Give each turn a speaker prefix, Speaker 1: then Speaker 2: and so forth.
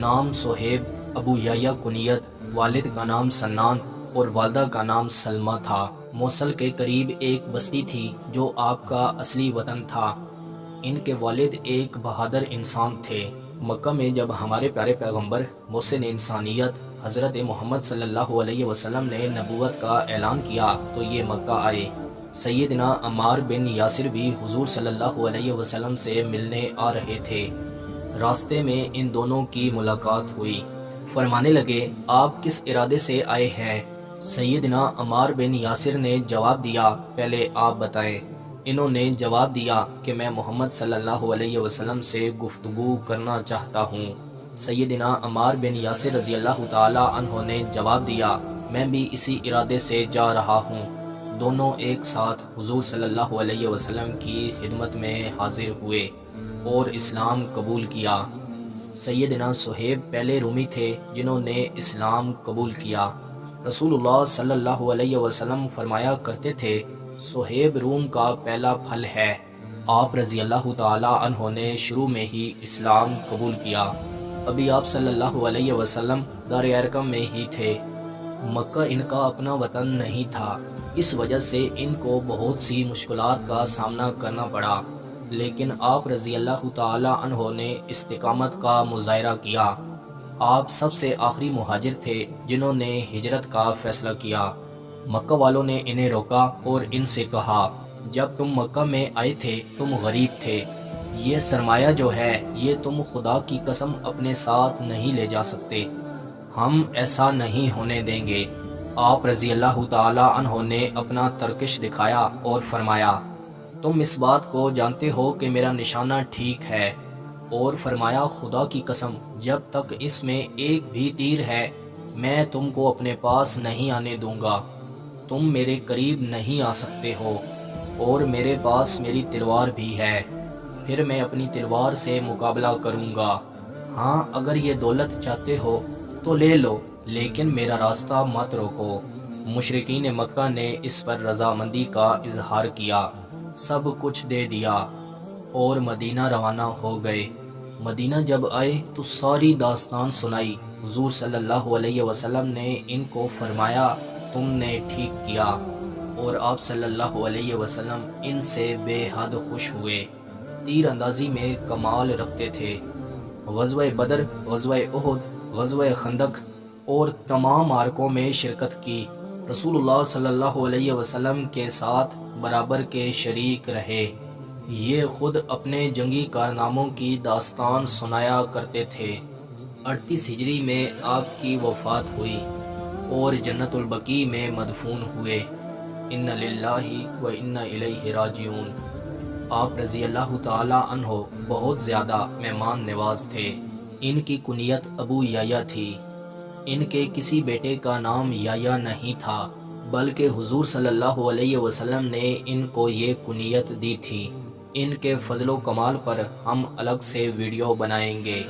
Speaker 1: نام صہیب، ابو یحییٰ کنیت، والد کا نام سنان اور والدہ کا نام سلمہ تھا۔ موصل کے قریب ایک بستی تھی جو آپ کا اصلی وطن تھا۔ ان کے والد ایک بہادر انسان تھے۔ مکہ میں جب ہمارے پیارے پیغمبر محسن انسانیت حضرت محمد صلی اللہ علیہ وسلم نے نبوت کا اعلان کیا تو یہ مکہ آئے۔ سیدنا عمار بن یاسر بھی حضور صلی اللہ علیہ وسلم سے ملنے آ رہے تھے۔ راستے میں ان دونوں کی ملاقات ہوئی۔ فرمانے لگے، آپ کس ارادے سے آئے ہیں؟ سیدنا عمار بن یاسر نے جواب دیا، پہلے آپ بتائیں۔ انہوں نے جواب دیا کہ میں محمد صلی اللہ علیہ وسلم سے گفتگو کرنا چاہتا ہوں۔ سیدنا عمار بن یاسر رضی اللہ تعالی عنہ نے جواب دیا، میں بھی اسی ارادے سے جا رہا ہوں۔ دونوں ایک ساتھ حضور صلی اللہ علیہ وسلم کی خدمت میں حاضر ہوئے اور اسلام قبول کیا۔ سیدنا صہیب پہلے رومی تھے جنہوں نے اسلام قبول کیا۔ رسول اللہ صلی اللہ علیہ وسلم فرمایا کرتے تھے، صہیب روم کا پہلا پھل ہے۔ آپ رضی اللہ تعالی عنہ نے شروع میں ہی اسلام قبول کیا۔ ابھی آپ صلی اللہ علیہ وسلم دار ارقم میں ہی تھے۔ مکہ ان کا اپنا وطن نہیں تھا، اس وجہ سے ان کو بہت سی مشکلات کا سامنا کرنا پڑا، لیکن آپ رضی اللہ تعالی عنہ نے استقامت کا مظاہرہ کیا۔ آپ سب سے آخری مہاجر تھے جنہوں نے ہجرت کا فیصلہ کیا۔ مکہ والوں نے انہیں روکا اور ان سے کہا، جب تم مکہ میں آئے تھے تم غریب تھے، یہ سرمایہ جو ہے یہ تم خدا کی قسم اپنے ساتھ نہیں لے جا سکتے، ہم ایسا نہیں ہونے دیں گے۔ آپ رضی اللہ تعالی عنہ نے اپنا ترکش دکھایا اور فرمایا، تم اس بات کو جانتے ہو کہ میرا نشانہ ٹھیک ہے، اور فرمایا خدا کی قسم جب تک اس میں ایک بھی تیر ہے میں تم کو اپنے پاس نہیں آنے دوں گا، تم میرے قریب نہیں آ سکتے ہو، اور میرے پاس میری تلوار بھی ہے، پھر میں اپنی تلوار سے مقابلہ کروں گا۔ ہاں اگر یہ دولت چاہتے ہو تو لے لو، لیکن میرا راستہ مت روکو۔ مشرکین مکہ نے اس پر رضامندی کا اظہار کیا، سب کچھ دے دیا اور مدینہ روانہ ہو گئے۔ مدینہ جب آئے تو ساری داستان سنائی۔ حضور صلی اللہ علیہ وسلم نے ان کو فرمایا، تم نے ٹھیک کیا، اور آپ صلی اللہ علیہ وسلم ان سے بے حد خوش ہوئے۔ تیر اندازی میں کمال رکھتے تھے۔ غزوہ بدر، غزوہ احد، غزوہ خندق اور تمام معرکوں میں شرکت کی۔ رسول اللہ صلی اللہ علیہ وسلم کے ساتھ برابر کے شریک رہے۔ یہ خود اپنے جنگی کارناموں کی داستان سنایا کرتے تھے۔ 38 ہجری میں آپ کی وفات ہوئی اور جنت البقیع میں مدفون ہوئے۔ ان للہ و انا الیہ راجعون۔ آپ رضی اللہ تعالی عنہ بہت زیادہ مہمان نواز تھے۔ ان کی کنیت ابو یحییٰ تھی۔ ان کے کسی بیٹے کا نام یحییٰ نہیں تھا، بلکہ حضور صلی اللہ علیہ وسلم نے ان کو یہ کنیت دی تھی۔ ان کے فضل و کمال پر ہم الگ سے ویڈیو بنائیں گے۔